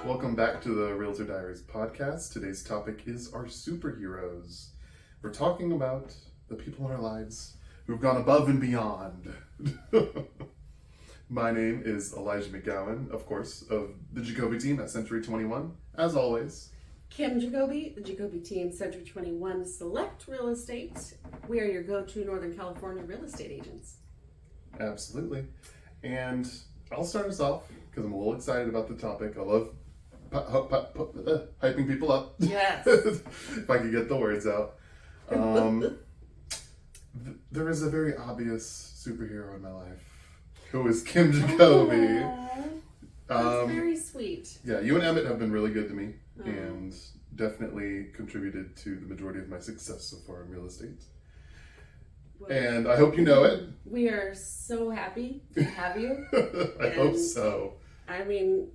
Welcome back to the Realtor Diaries podcast. Today's topic is our superheroes. We're talking about the people in our lives who've gone above and beyond. My name is Elijah McGowan, of course, of the Jacoby team at Century 21, as always. Kim Jacoby, the Jacoby team, Century 21 Select Real Estate. We are your go-to Northern California real estate agents. Absolutely. And I'll start us off because I'm a little excited about the topic. I love hyping people up. Yes. If I could get the words out. There is a very obvious superhero in my life who is Kim Jacoby. That's very sweet. Yeah, you and Emmett have been really good to me and definitely contributed to the majority of my success so far in real estate. Well, and I hope you know it. We are so happy to have you. I hope so. I mean,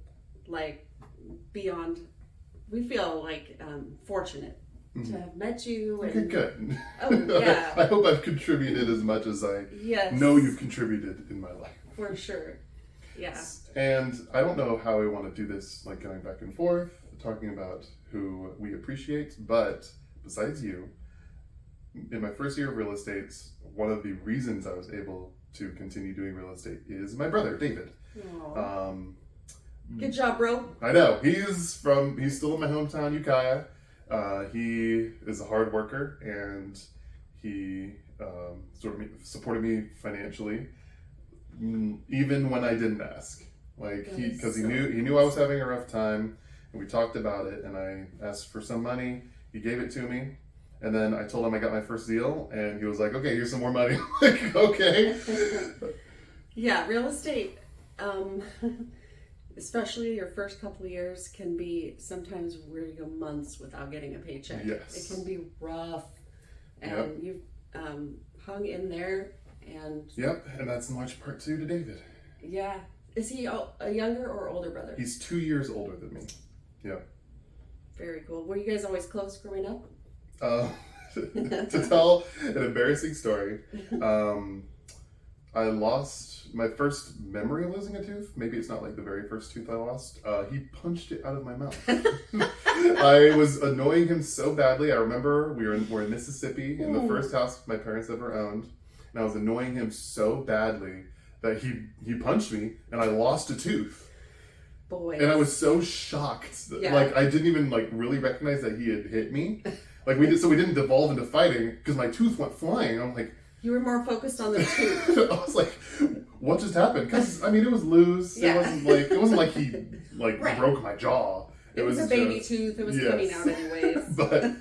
beyond, we feel fortunate to have met you. And, okay, good. Oh, yeah. I hope I've contributed as much as I know you've contributed in my life. For sure. Yeah. And I don't know how we want to do this, going back and forth, talking about who we appreciate, but besides you, in my first year of real estate, one of the reasons I was able to continue doing real estate is my brother, David. Good job, bro. I know. He's still in my hometown, Ukiah. He is a hard worker, and he supported me financially, even when I didn't ask. Because he knew I was having a rough time, and we talked about it, and I asked for some money. He gave it to me, and then I told him I got my first deal, and he was like, "Okay, here's some more money." Okay. Yeah, real estate, especially your first couple of years, can be sometimes where you go months without getting a paycheck. Yes. It can be rough, and you've hung in there. Yep, and that's in large part to David. Yeah. Is he a younger or older brother? He's 2 years older than me. Yeah. Very cool. Were you guys always close growing up? To tell an embarrassing story, I lost my first memory of losing a tooth. Maybe it's not the very first tooth I lost. He punched it out of my mouth. I was annoying him so badly. I remember we're in Mississippi in the first house my parents ever owned, and I was annoying him so badly that he punched me, and I lost a tooth. Boy. And I was so shocked. Yeah. I didn't even really recognize that he had hit me. We didn't devolve into fighting because my tooth went flying. I'm like, you were more focused on the tooth. I was like, what just happened? Because it was loose. Yeah. It wasn't like he right. broke my jaw. It was a baby tooth. It was coming out anyways. But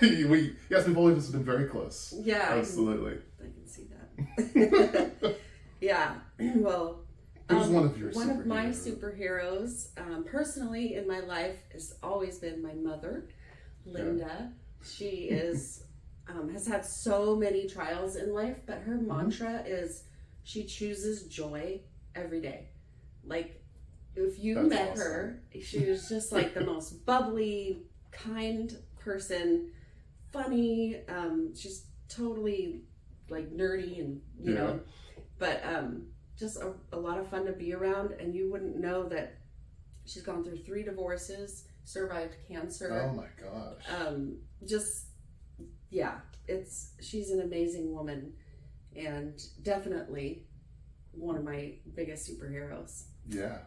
we've always been very close. Yeah, absolutely. I can see that. Yeah. Well, who's one of your one of my superheroes, personally in my life, has always been my mother, Linda. Yeah. She is has had so many trials in life, but her mantra is she chooses joy every day. If you met her, she was just the most bubbly, kind person, funny. She's totally nerdy and you know, but just a lot of fun to be around. And you wouldn't know that she's gone through 3 divorces, survived cancer. Oh my gosh. She's an amazing woman, and definitely one of my biggest superheroes. Yeah.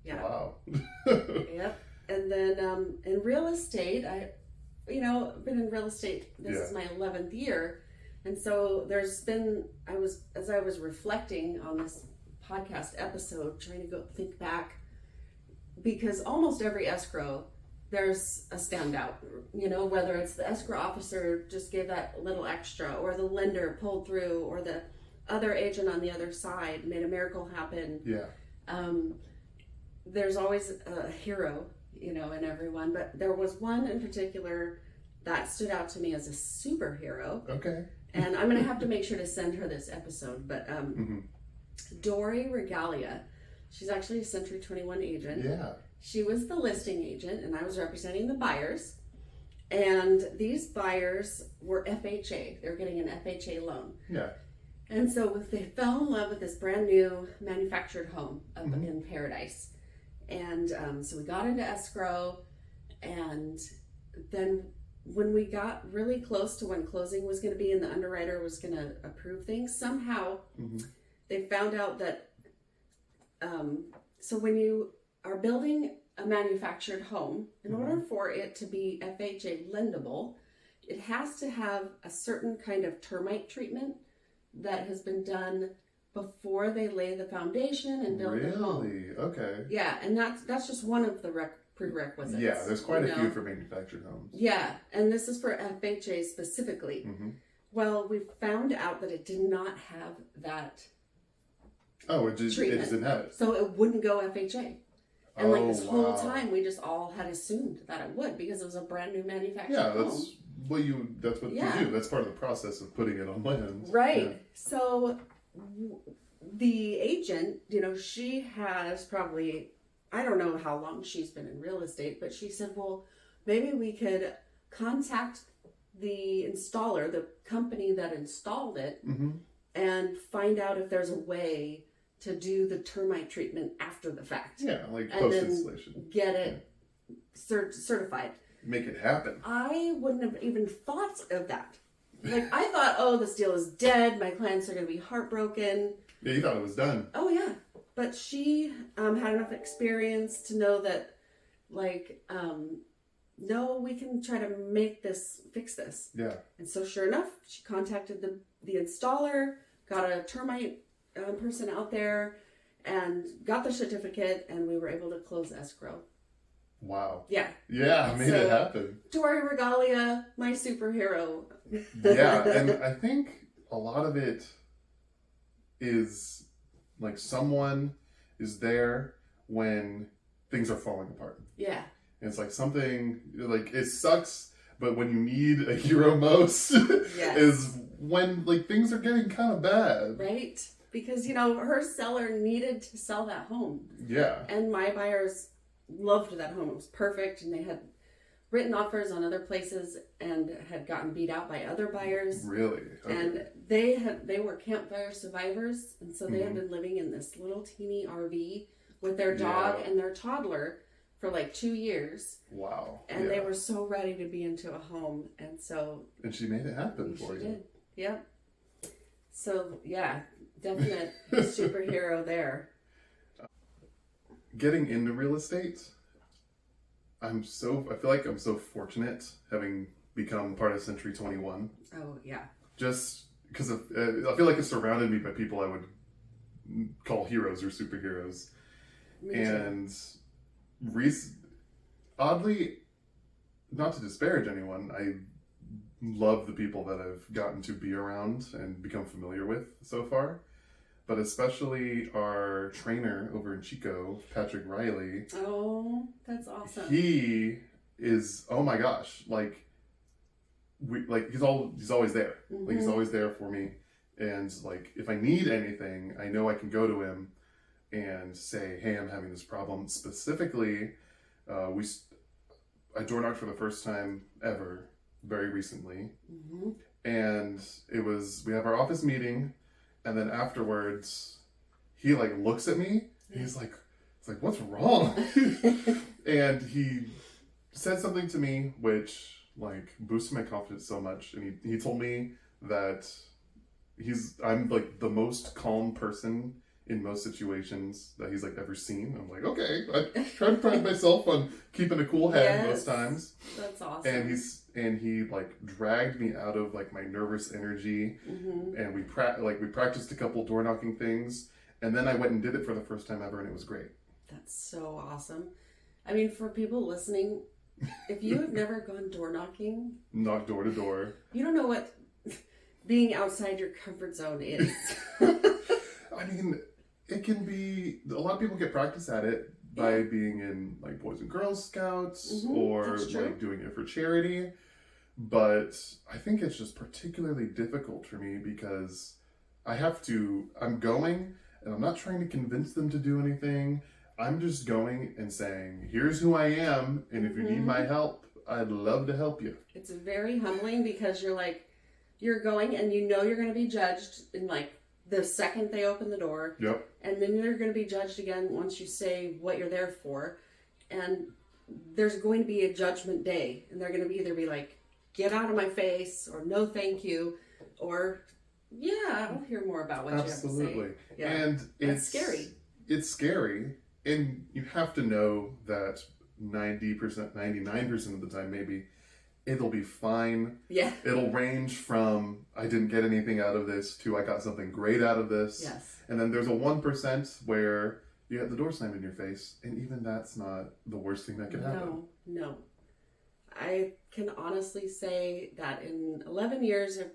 Yeah. Wow. Yep. And then in real estate, I've been in real estate. This is my 11th year. And so as I was reflecting on this podcast episode, trying to go think back, because almost every escrow, there's a standout, whether it's the escrow officer just gave that little extra, or the lender pulled through, or the other agent on the other side made a miracle happen. Yeah. There's always a hero, in everyone, but there was one in particular that stood out to me as a superhero. Okay. And I'm going to have to make sure to send her this episode, but Dory Regalia, she's actually a Century 21 agent. Yeah. She was the listing agent, and I was representing the buyers. And these buyers were FHA. They were getting an FHA loan. Yeah. And so they fell in love with this brand new manufactured home up in Paradise. And so we got into escrow, and then when we got really close to when closing was going to be and the underwriter was going to approve things, somehow they found out that so when you are building a manufactured home, in order for it to be FHA lendable, it has to have a certain kind of termite treatment that has been done before they lay the foundation and build the home. Really? Okay. Yeah, and that's just one of the prerequisites. Yeah, there's quite a few for manufactured homes. Yeah, and this is for FHA specifically. Well, we found out that it did not have that it just didn't have it. So it wouldn't go FHA. And this whole time, we just all had assumed that it would because it was a brand new manufactured home. That's what you do. That's part of the process of putting it on land. Right. Yeah. So the agent, she has probably, I don't know how long she's been in real estate, but she said, well, maybe we could contact the installer, the company that installed it, and find out if there's a way to do the termite treatment after the fact. Yeah, like post-installation. Get it certified. Make it happen. I wouldn't have even thought of that. Like, I thought, this deal is dead. My clients are going to be heartbroken. Yeah, you thought it was done. Oh, yeah. But she had enough experience to know that, no, we can try to fix this. Yeah. And so sure enough, she contacted the installer, got a termite person out there, and got the certificate, and we were able to close escrow. Wow. Yeah. Yeah, made it happen. Tori Regalia, my superhero. Yeah, and I think a lot of it is like someone is there when things are falling apart. Yeah. And it's like something, like it sucks, but when you need a hero most is when things are getting kind of bad. Right. Because, her seller needed to sell that home. Yeah. And my buyers loved that home. It was perfect. And they had written offers on other places and had gotten beat out by other buyers. Really? Okay. And they were campfire survivors. And so they had been living in this little teeny RV with their dog and their toddler for 2 years. Wow. And they were so ready to be into a home. And so... And she made it happen for you. She did. Yep. So, definite superhero there. Getting into real estate, I feel like I'm so fortunate having become part of Century 21. Oh, yeah. Just because I feel like it surrounded me by people I would call heroes or superheroes. Me too. And oddly, not to disparage anyone, I love the people that I've gotten to be around and become familiar with so far. But especially our trainer over in Chico, Patrick Riley. Oh, that's awesome. He is, oh my gosh, he's always there. He's always there for me. And if I need anything, I know I can go to him and say, hey, I'm having this problem. Specifically, I door knocked for the first time ever very recently. And we have our office meeting. And then afterwards, he looks at me. And he's like, what's wrong? And he said something to me which boosted my confidence so much. And he told me that I'm the most calm person in most situations that he's ever seen. I'm like, okay, I try to pride myself on keeping a cool head most times. That's awesome. And he dragged me out of my nervous energy, and we practiced a couple door knocking things, and then I went and did it for the first time ever, and it was great. That's so awesome. I mean, for people listening, if you have never gone door knocking, knock door to door, you don't know what being outside your comfort zone is. I mean, it can be, a lot of people get practice at it by being in Boys and Girls Scouts or doing it for charity. But I think it's just particularly difficult for me because I'm going and I'm not trying to convince them to do anything. I'm just going and saying, here's who I am. And if you need my help, I'd love to help you. It's very humbling because you're going and you're going to be judged in the second they open the door. Yep. And then you're going to be judged again once you say what you're there for. And there's going to be a judgment day. And they're going to either be like, get out of my face, or no thank you, or yeah, I'll hear more about what Absolutely. You have to say. Yeah. And it's scary. It's scary. And you have to know that 90%, 99% of the time, maybe, it'll be fine. Yeah. It'll range from, I didn't get anything out of this, to I got something great out of this. Yes. And then there's a 1% where you get the door slammed in your face. And even that's not the worst thing that could happen. No. I can honestly say that in 11 years, I've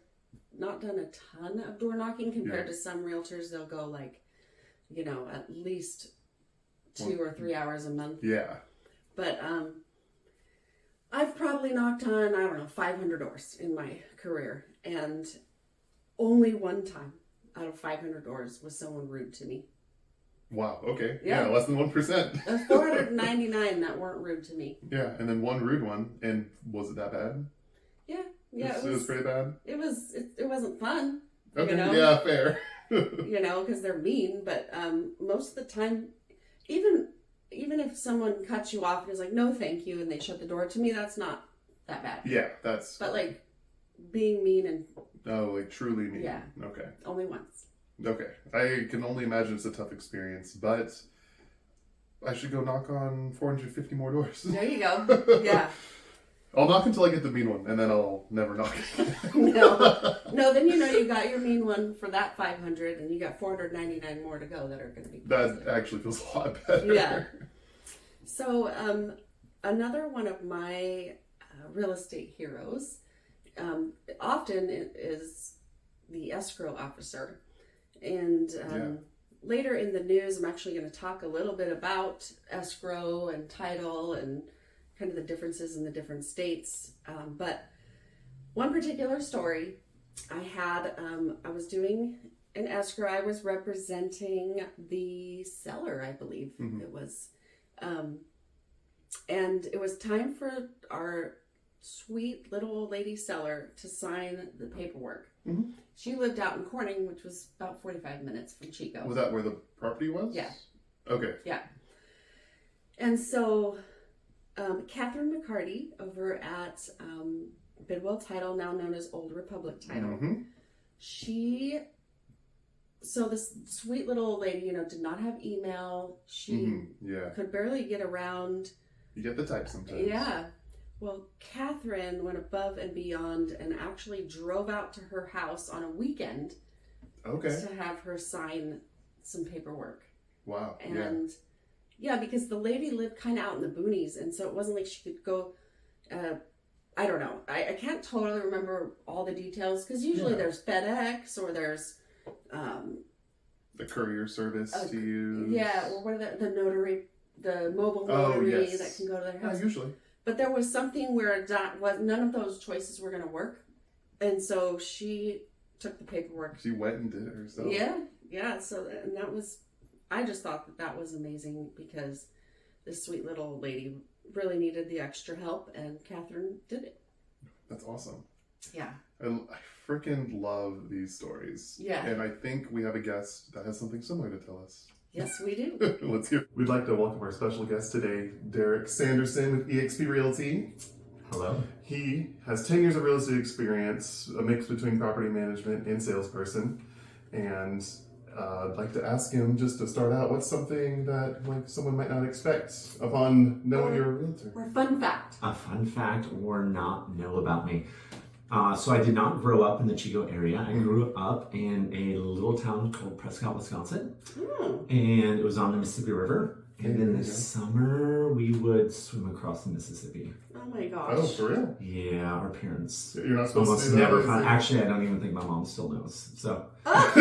not done a ton of door knocking compared to some realtors. They'll go like, at least 2 or 3 hours a month. Yeah. But I've probably knocked on, 500 doors in my career. And only one time out of 500 doors was someone rude to me. Wow, okay. Yeah. Less than 1%. There's 499 that weren't rude to me. Yeah, and then one rude one. And was it that bad? Yeah, it was pretty bad? It wasn't fun. Okay, yeah, fair. Because they're mean. But most of the time, even if someone cuts you off and is like, no, thank you, and they shut the door, to me, that's not that bad. Yeah, that's... But, like, being mean and... Oh, like, truly mean. Yeah. Okay. Only once. Okay. I can only imagine it's a tough experience, but I should go knock on 450 more doors. There you go. Yeah. I'll knock until I get the mean one, and then I'll never knock. No, then you got your mean one for that 500, and you got 499 more to go that are going to be positive. That actually feels a lot better. Yeah. So, another one of my real estate heroes often is the escrow officer. And later in the news, I'm actually going to talk a little bit about escrow and title and kind of the differences in the different states. But one particular story I had, I was doing an escrow. I was representing the seller, I believe it was. And it was time for our sweet little old lady seller to sign the paperwork. Mm-hmm. She lived out in Corning, which was about 45 minutes from Chico. Was that where the property was? Yeah. Okay. Yeah. And so, Catherine McCarty over at Bidwell Title, now known as Old Republic Title, so this sweet little old lady, did not have email. She could barely get around. You get the type sometimes. Yeah. Well, Catherine went above and beyond and actually drove out to her house on a weekend to have her sign some paperwork. Wow. And because the lady lived kind of out in the boonies, and so it wasn't like she could go, I don't know. I can't totally remember all the details, because usually there's FedEx or there's... the courier service to use. Yeah, or what are the notary, the mobile notary that can go to their house. Yeah, usually. But there was something where none of those choices were going to work. And so she took the paperwork. She went and did it herself. Yeah. So, and that was, I just thought that was amazing, because this sweet little lady really needed the extra help, and Catherine did it. That's awesome. Yeah. I freaking love these stories. Yeah. And I think we have a guest that has something similar to tell us. Yes, we do. Let's hear. We'd like to welcome our special guest today, Derrick Sanderson with EXP Realty. Hello. He has 10 years of real estate experience, a mix between property management and salesperson. And I'd like to ask him, just to start out, what's something that someone might not expect upon knowing you're a realtor? Or fun fact. A fun fact or not know about me. So I did not grow up in the Chico area. I grew up in a little town called Prescott, Wisconsin. And it was on the Mississippi River. And in the summer, we would swim across the Mississippi. Oh my gosh. Oh, for real? Yeah, our parents You're not supposed almost to do never that, found. Actually, I don't even think my mom still knows. So, She's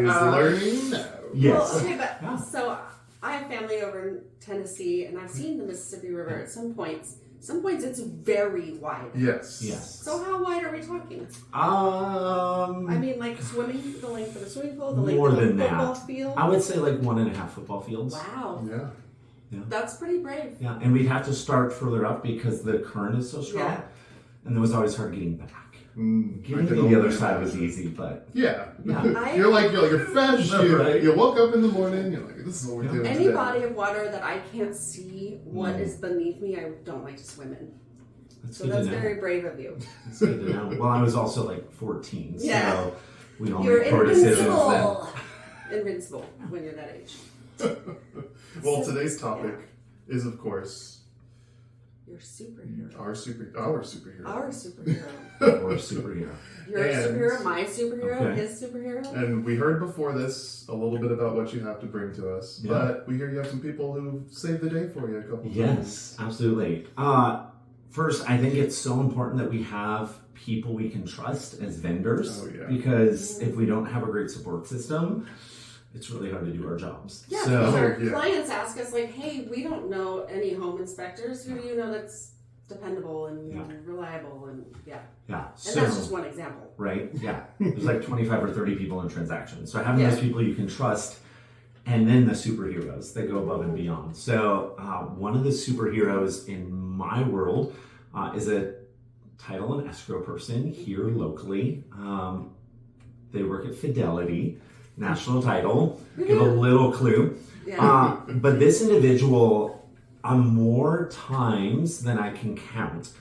learning now. Yes. Well, okay, but so I have family over in Tennessee, and I've seen the Mississippi River at some points. Some points it's very wide. Yes. Yes. So how wide are we talking? I mean, like swimming, the length of a swimming pool, the length more of a than football that. field? I would say like 1.5 football fields. Wow. Yeah. Yeah. That's pretty brave. Yeah, and we'd have to start further up because the current is so strong. Yeah. And it was always hard getting back. Getting the other side was easy, but yeah. I- you're fresh. Right. You woke up in the morning. You're like, this is what we're doing Any today. body of water that I can't see what is beneath me, I don't like to swim in. that's So good that's to know. very brave of you. That's good to know. Well, I was also like 14, Yeah. so we all You're make poor decisions then. invincible. Invincible when you're that age. Well, today's topic is, of course, Your superhero. our superhero. Our superhero. Or a superhero. Your And- superhero, my superhero, Okay. his superhero. And we heard before this a little bit about what you have to bring to us, Yeah. but we hear you have some people who saved the day for you a couple times. Yes, absolutely. First, I think it's so important that we have people we can trust as vendors, Oh, yeah. because if we don't have a great support system, it's really hard to do our jobs. Yeah, So, because our yeah. clients ask us, like, hey, we don't know any home inspectors. Who do you know that's dependable and Yeah. reliable? And yeah. yeah. And So, that's just one example. right? Yeah. There's like 25 or 30 people in transactions. So having Yeah. those people you can trust, and then the superheroes that go above and beyond. So one of the superheroes in my world is a title and escrow person here locally. They work at Fidelity, national title. Give a little clue. Yeah. But this individual, on more times than I can count,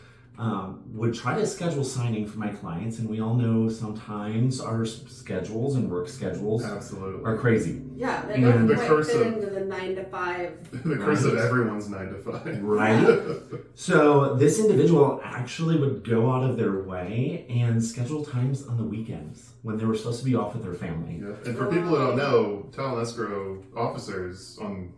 would try to schedule signing for my clients, and we all know sometimes our schedules and work schedules Absolutely. are crazy, Yeah, they And don't the quite curse fit of- into the 9 to 5. The curse of Right. everyone's 9 to 5. right? So this individual actually would go out of their way and schedule times on the weekends when they were supposed to be off with their family. Yeah. And for people who don't know, title and escrow officers on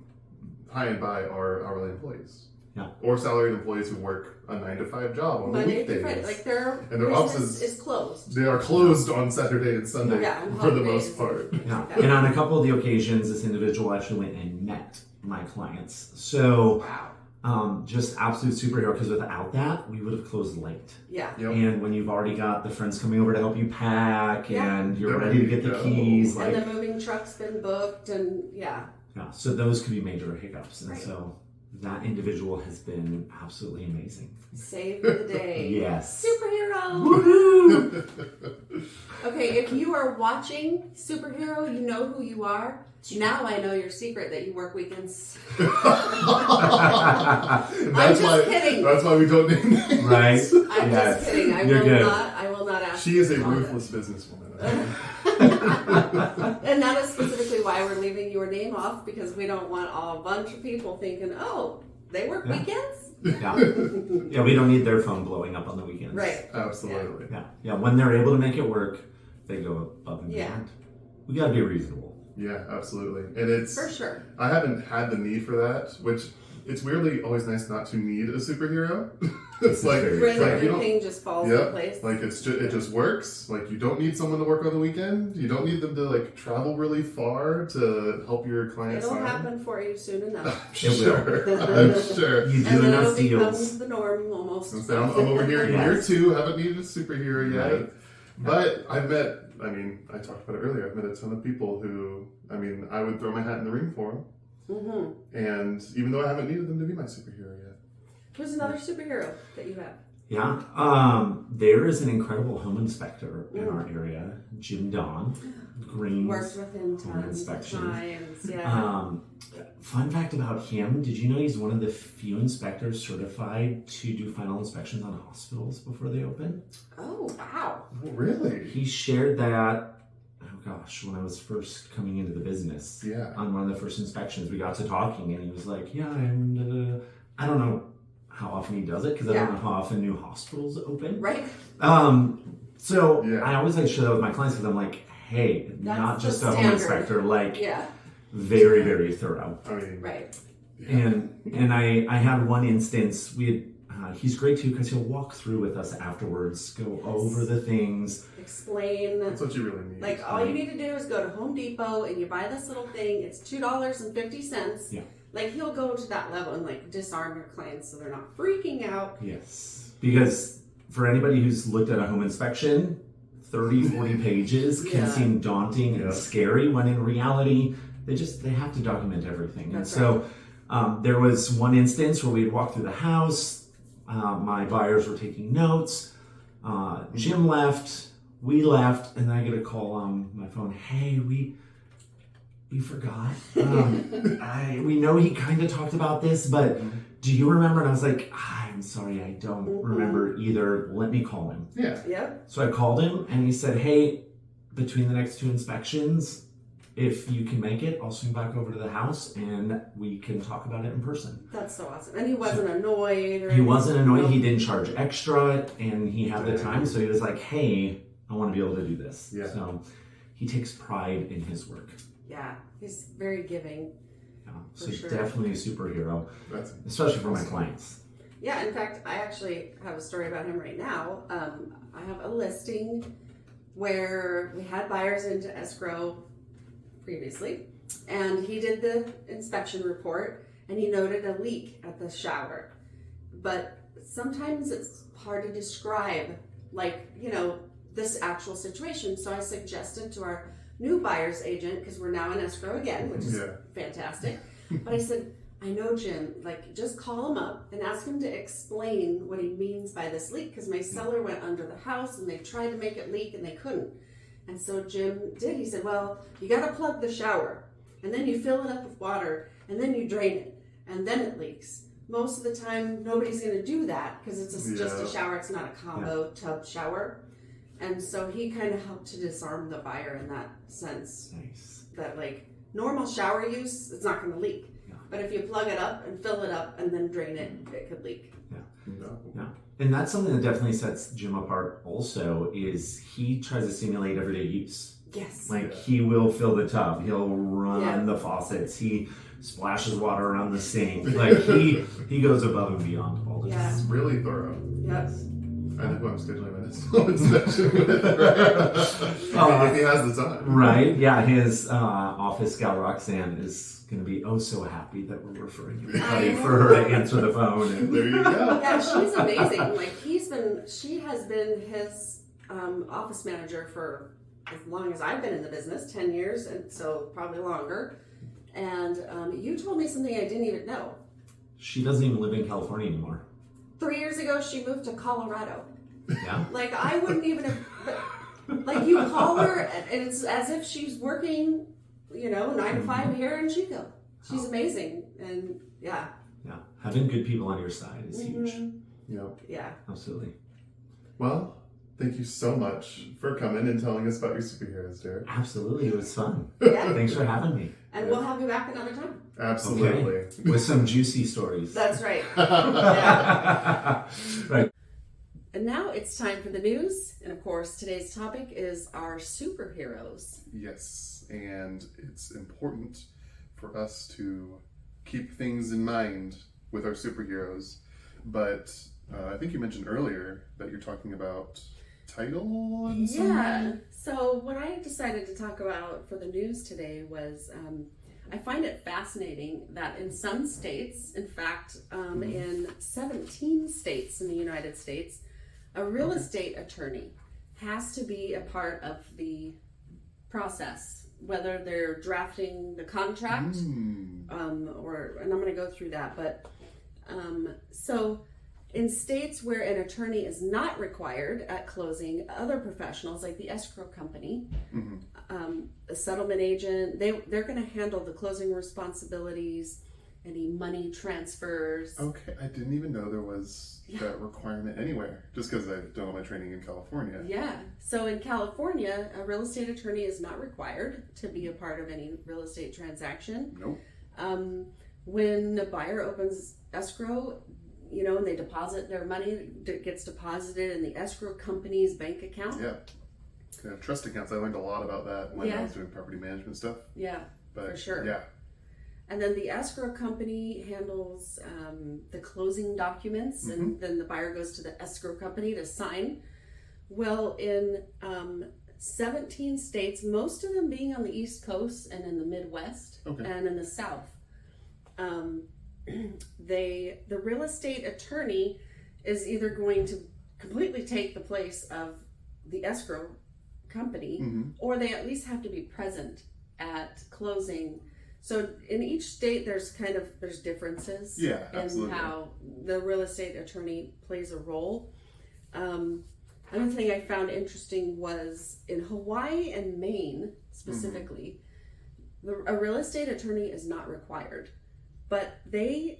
high and by are hourly employees. Yeah. Or salaried employees who work a 9 to 5 job on the Monday through weekdays. Friday. Like their And their business offices- is closed. They are closed on Saturday and Sunday Yeah, and for the holidays. most part. Yeah. And on a couple of the occasions, this individual actually went and met my clients. So Wow. just absolute superhero, because without that, we would have closed late. Yeah. Yep. And when you've already got the friends coming over to help you pack, Yeah. and you're They're ready to ready get to the go. keys, like, And the moving truck's been booked, and yeah. yeah, so those could be major hiccups. And Right. so that individual has been absolutely amazing. Save the day. Yes. Superhero. Woohoo! Okay, if you are watching Superhero, you know who you are. Now I know your secret that you work weekends. That's just kidding. That's why we don't name names. Right? I'm Yes. just kidding. I You're will good. not. I will not ask. She is a you about it. ruthless businesswoman. And that is specifically why we're leaving your name off, because we don't want a bunch of people thinking, oh, they work Yeah. weekends? Yeah. Yeah, we don't need their phone blowing up on the weekends. Right. Absolutely. Yeah. Yeah, when they're able to make it work, they go above and Yeah. beyond. We gotta be reasonable. Yeah, absolutely. And it's For sure. I haven't had the need for that, which it's weirdly always nice not to need a superhero. It's like, Very Where true. like you don't, everything just falls yeah, in place. like it just works. Like you don't need someone to work on the weekend. You don't need them to like travel really far to help your clients. It'll sign. happen for you soon enough. I'm It will. sure. I'm sure. You do And then enough it'll become deals. the norm almost. I'm over here in year Yes. 2. Haven't needed a superhero yet. Right. But I've met. I mean, I talked about it earlier. I've met a ton of people who. I mean, I would throw my hat in the ring for them. Mm-hmm. And even though I haven't needed them to be my superhero yet. Who's another superhero that you have? Yeah. There is an incredible home inspector in our area, Jim Don. Greens. Worked with him home tons of inspection. times. Yeah. Fun fact about him, did you know he's one of the few inspectors certified to do final inspections on hospitals before they open? Oh, wow. Oh, really? He shared that, oh gosh, when I was first coming into the business. Yeah. On one of the first inspections, we got to talking and he was like, yeah, and I don't know how often he does it, because I Yeah. don't know how often new hospitals open. Right? So Yeah. I always like to share that with my clients, because I'm like, hey, That's not the just a home standard. inspector, like Yeah. very, very thorough. I mean, Right. And I had one instance, we had, he's great too, because he'll walk through with us afterwards, go over the things. Explain. that's what you really need. Like, all you need to do is go to Home Depot and you buy this little thing. It's $2.50. Yeah. Like, he'll go to that level and, like, disarm your clients so they're not freaking out. Yes. Because for anybody who's looked at a home inspection, 30, 40 pages can Yeah. seem daunting and Yeah. scary, when in reality, they have to document everything. That's and so there was one instance where we'd walk through the house, my buyers were taking notes, Jim left, we left, and I get a call on my phone. Hey, we forgot. We know he kind of talked about this, but do you remember? And I was like, I'm sorry, I don't remember either. Let me call him. Yeah. Yep. So I called him and he said, hey, between the next 2 inspections, if you can make it, I'll swing back over to the house and we can talk about it in person. That's so awesome. And he wasn't annoyed or He wasn't annoyed. Nope. He didn't charge extra and he had the time. So he was like, hey, I want to be able to do this. Yeah. So he takes pride in his work. Yeah, he's very giving. Yeah. So sure. definitely a superhero, That's especially for my clients. Yeah, in fact, I actually have a story about him right now. I have a listing where we had buyers into escrow previously, and he did the inspection report and he noted a leak at the shower. But sometimes it's hard to describe, like, this actual situation. So I suggested to our new buyer's agent, because we're now in escrow again, which is fantastic. But I said, I know Jim, like, just call him up and ask him to explain what he means by this leak, because my seller went under the house and they tried to make it leak and they couldn't. And so Jim did. He said, well, you got to plug the shower and then you fill it up with water and then you drain it and then it leaks. Most of the time, nobody's going to do that because it's just a shower. It's not a combo tub shower. And so he kind of helped to disarm the buyer in that sense. Nice. That, like, normal shower use, it's not going to leak. Yeah. But if you plug it up and fill it up and then drain it, it could leak. Yeah. And that's something that definitely sets Jim apart also, is he tries to simulate everyday use. Yes. Like, he will fill the tub, he'll run the faucets, he splashes water around the sink. Like, he goes above and beyond all this. Yeah. It's really thorough. Yes. I know who I'm scheduling my next home inspection with, right? If he has the time. Right? Yeah, his office gal Roxanne is going to be so happy that we're referring everybody for her to answer the phone. And There you go. Yeah, she's amazing. Like, she has been his office manager for as long as I've been in the business, 10 years, and so probably longer. And you told me something I didn't even know. she doesn't even live in California anymore. 3 years ago, she moved to Colorado. Yeah. Like, I wouldn't even have, like, you call her and it's as if she's working, 9 to 5 here in Chico. She's amazing. And yeah. Yeah. Having good people on your side is huge. Yep. Yeah. Absolutely. Well, thank you so much for coming and telling us about your superheroes, Derrick. Absolutely. It was fun. Yeah. Thanks for having me. And we'll have you back another time. Absolutely. Okay. With some juicy stories. That's right. Yeah. Right. And now it's time for the news. And of course, today's topic is our superheroes. Yes, and it's important for us to keep things in mind with our superheroes. But I think you mentioned earlier that you're talking about title and Yeah. So what I decided to talk about for the news today was I find it fascinating that in some states, in fact, in 17 states in the United States, a real estate attorney has to be a part of the process, whether they're drafting the contract, and I'm going to go through that. But so in states where an attorney is not required at closing, other professionals like the escrow company, the settlement agent, they're going to handle the closing responsibilities, any money transfers. Okay, I didn't even know there was that requirement anywhere, just because I've done all my training in California. Yeah. So in California, a real estate attorney is not required to be a part of any real estate transaction. Nope. When a buyer opens escrow, and they deposit their money, it gets deposited in the escrow company's bank account. Yeah. Trust accounts, I learned a lot about that when I was doing property management stuff. Yeah, But for sure. Yeah. And then the escrow company handles the closing documents, and then the buyer goes to the escrow company to sign. Well, in 17 states, most of them being on the East Coast and in the Midwest and in the South, the real estate attorney is either going to completely take the place of the escrow company, or they at least have to be present at closing. So in each state, there's differences in absolutely. how the real estate attorney plays a role. Another thing I found interesting was in Hawaii and Maine specifically, a real estate attorney is not required, but they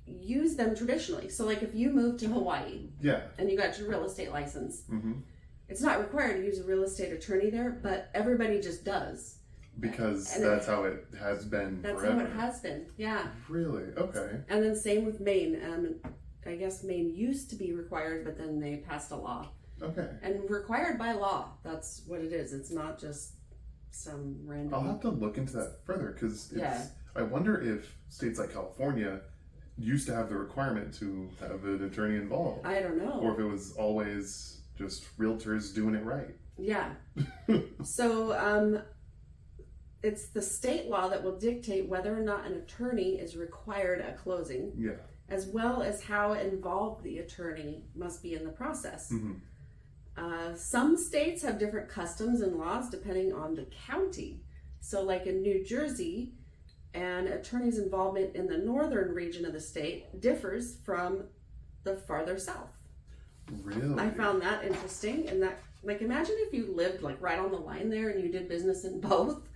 use them traditionally. So like if you move to Hawaii and you got your real estate license, it's not required to use a real estate attorney there, but everybody just does. Because that's how it has been That's forever. how it has been, yeah. Really? Okay. And then same with Maine. I guess Maine used to be required, but then they passed a law. Okay. And required by law. That's what it is. It's not just some random... I'll have to look into that further, because I wonder if states like California used to have the requirement to have an attorney involved. I don't know. Or if it was always just realtors doing it right. Yeah. So, it's the state law that will dictate whether or not an attorney is required at closing. Yeah. As well as how involved the attorney must be in the process. Some states have different customs and laws depending on the county. So like in New Jersey, an attorney's involvement in the northern region of the state differs from the farther south. Really? I found that interesting. And that, like, imagine if you lived like right on the line there and you did business in both.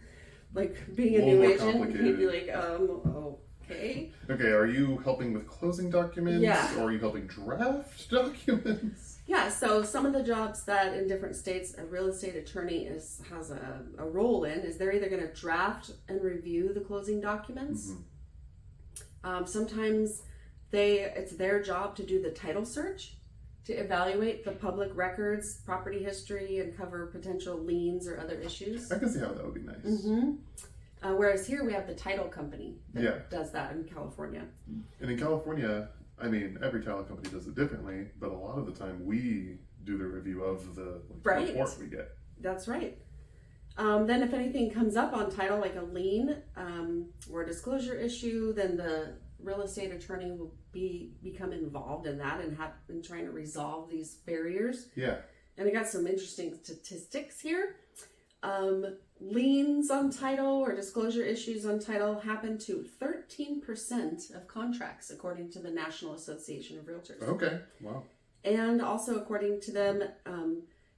Like being a new agent, you'd be like, okay. Okay, are you helping with closing documents? Yeah. Or are you helping draft documents? Yeah, so some of the jobs that in different states a real estate attorney has a role in is they're either going to draft and review the closing documents. Sometimes it's their job to do the title search, to evaluate the public records, property history, and cover potential liens or other issues. I can see how that would be nice. Whereas here we have the title company that does that in California. And in California, I mean, every title company does it differently, but a lot of the time we do the review of the report we get. That's right. Then if anything comes up on title, like a lien or a disclosure issue, then the real estate attorney will become involved in that and trying to resolve these barriers. Yeah. And I got some interesting statistics here. Liens on title or disclosure issues on title happen to 13% of contracts, according to the National Association of Realtors. Okay, wow. And also, according to them,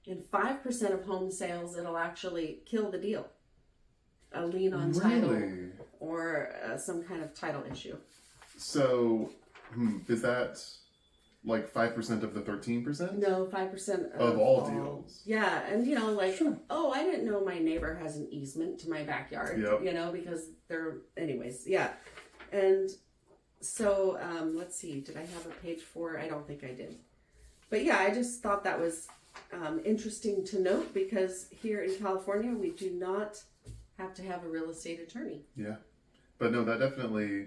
in 5% of home sales, it'll actually kill the deal. A lien on title or some kind of title issue. So, is that like 5% of the 13%? No, 5% of all deals. Yeah, and oh, I didn't know my neighbor has an easement to my backyard. Because they're, anyways, yeah. And so, let's see, did I have a page 4? I don't think I did. But yeah, I just thought that was interesting to note, because here in California, we do not have to have a real estate attorney. Yeah. But no, that definitely,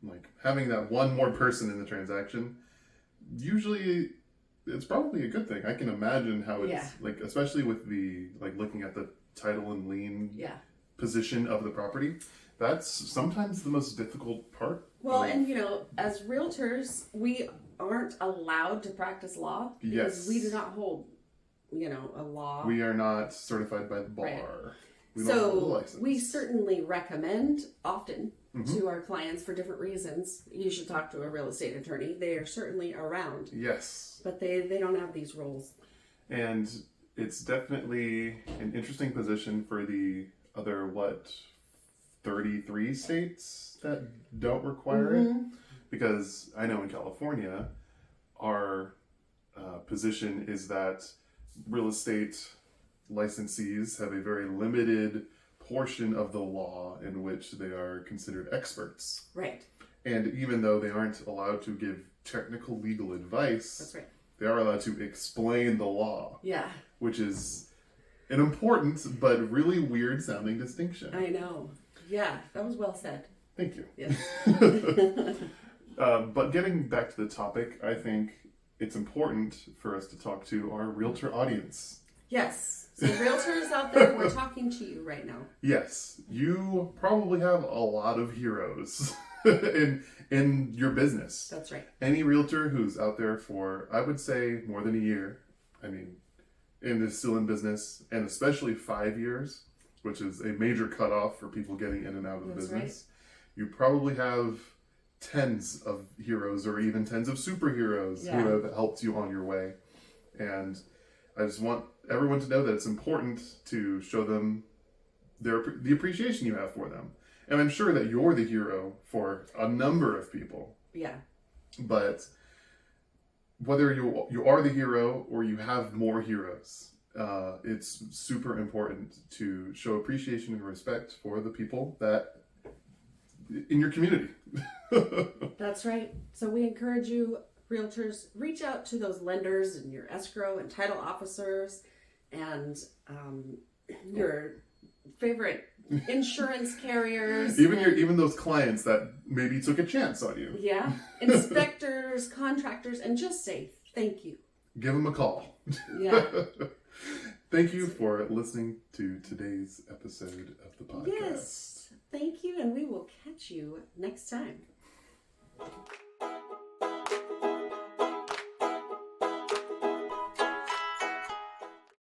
like, having that one more person in the transaction, usually it's probably a good thing. I can imagine how it's like, especially with the looking at the title and lien position of the property. That's sometimes the most difficult part. Well, and as realtors, we aren't allowed to practice law because we do not hold a law. We are not certified by the bar. Right. We don't hold a license. We certainly recommend often to our clients, for different reasons, you should talk to a real estate attorney. They are certainly around. Yes. But they don't have these roles. And it's definitely an interesting position for the other, 33 states that don't require it? Because I know in California, our position is that real estate licensees have a very limited portion of the law in which they are considered experts. Right. And even though they aren't allowed to give technical legal advice, that's right, they are allowed to explain the law. Yeah. Which is an important but really weird sounding distinction. I know. Yeah, that was well said. Thank you. Yes. But getting back to the topic, I think it's important for us to talk to our realtor audience. Yes. So realtors out there, we're talking to you right now. Yes. You probably have a lot of heroes in your business. That's right. Any realtor who's out there for, I would say, more than a year, I mean, and is still in business, and especially 5 years, which is a major cutoff for people getting in and out of the business. Right. You probably have tens of heroes or even tens of superheroes who have helped you on your way. And I just want everyone to know that it's important to show them the appreciation you have for them. And I'm sure that you're the hero for a number of people. Yeah. But whether you are the hero or you have more heroes, it's super important to show appreciation and respect for the people that in your community. That's right. So we encourage you, realtors, reach out to those lenders and your escrow and title officers and your favorite insurance carriers. Even those clients that maybe took a chance on you. Yeah. Inspectors, contractors, and just say thank you. Give them a call. Yeah. Thank you for listening to today's episode of the podcast. Yes. Thank you, and we will catch you next time.